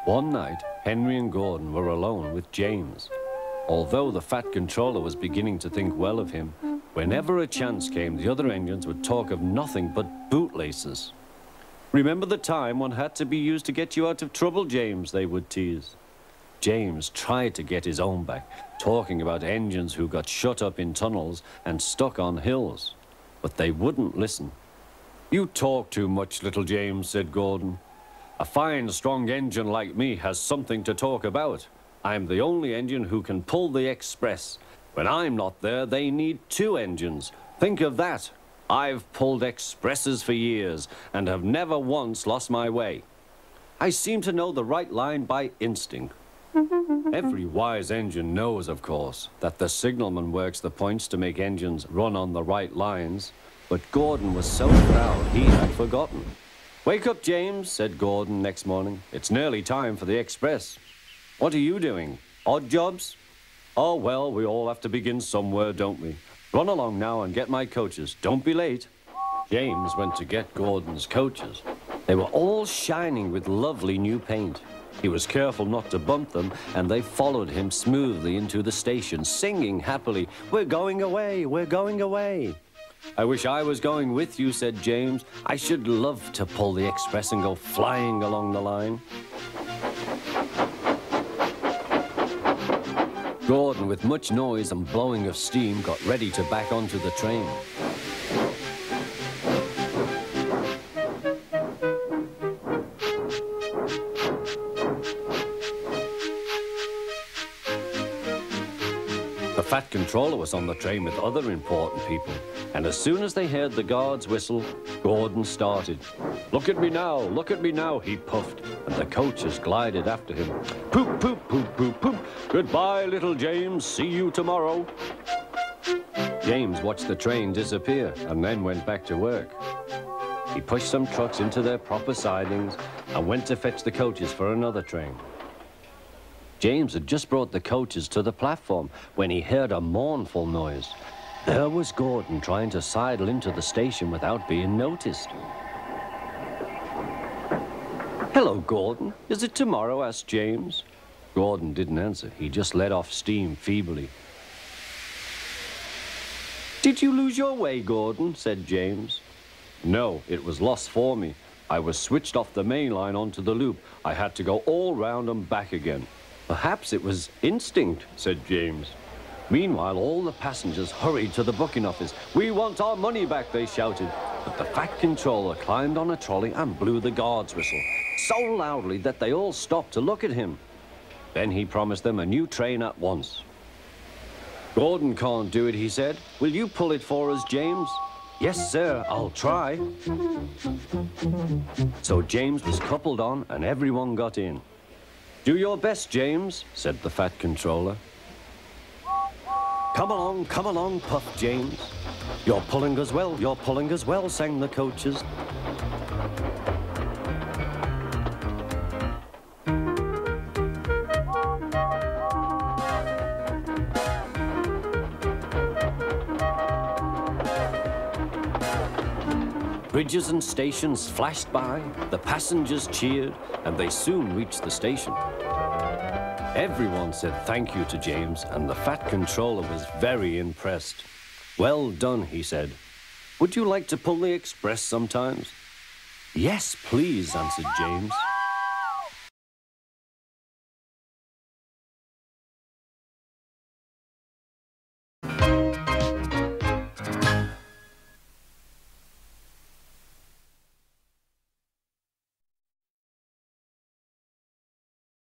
One night, Henry and Gordon were alone with James. Although the Fat Controller was beginning to think well of him, whenever a chance came, the other engines would talk of nothing but bootlaces. "Remember the time one had to be used to get you out of trouble, James?" they would tease. James tried to get his own back, talking about engines who got shut up in tunnels and stuck on hills. But they wouldn't listen. "You talk too much, little James," said Gordon. "A fine, strong engine like me has something to talk about. I'm the only engine who can pull the express. When I'm not there, they need two engines. Think of that. I've pulled expresses for years and have never once lost my way. I seem to know the right line by instinct." Every wise engine knows, of course, that the signalman works the points to make engines run on the right lines. But Gordon was so proud he had forgotten. "Wake up, James," said Gordon next morning. "It's nearly time for the express." "What are you doing? Odd jobs?" "Oh, well, we all have to begin somewhere, don't we? Run along now and get my coaches. Don't be late." James went to get Gordon's coaches. They were all shining with lovely new paint. He was careful not to bump them, and they followed him smoothly into the station, singing happily, "We're going away, we're going away." "I wish I was going with you," said James. "I should love to pull the express and go flying along the line." Gordon, with much noise and blowing of steam, got ready to back onto the train. The Fat Controller was on the train with other important people, and as soon as they heard the guard's whistle, Gordon started. Look at me now," he puffed, and the coaches glided after him. "Poop, poop, poop, poop, poop. Goodbye, little James. See you tomorrow." James watched the train disappear and then went back to work. He pushed some trucks into their proper sidings and went to fetch the coaches for another train. James had just brought the coaches to the platform when he heard a mournful noise. There was Gordon trying to sidle into the station without being noticed. "Hello, Gordon. Is it tomorrow?" asked James. Gordon didn't answer. He just let off steam feebly. "Did you lose your way, Gordon?" said James. "No, it was lost for me. I was switched off the main line onto the loop. I had to go all round and back again." "Perhaps it was instinct," said James. Meanwhile, all the passengers hurried to the booking office. "We want our money back," they shouted. But the Fat Controller climbed on a trolley and blew the guard's whistle so loudly that they all stopped to look at him. Then he promised them a new train at once. "Gordon can't do it," he said. "Will you pull it for us, James?" "Yes, sir, I'll try." So James was coupled on and everyone got in. "Do your best, James," said the Fat Controller. Come along, puffed James. You're pulling as well, sang the coaches. Bridges and stations flashed by, the passengers cheered, and they soon reached the station. Everyone said thank you to James, and the Fat Controller was very impressed. "Well done," he said. "Would you like to pull the express sometimes?" "Yes, please," answered James.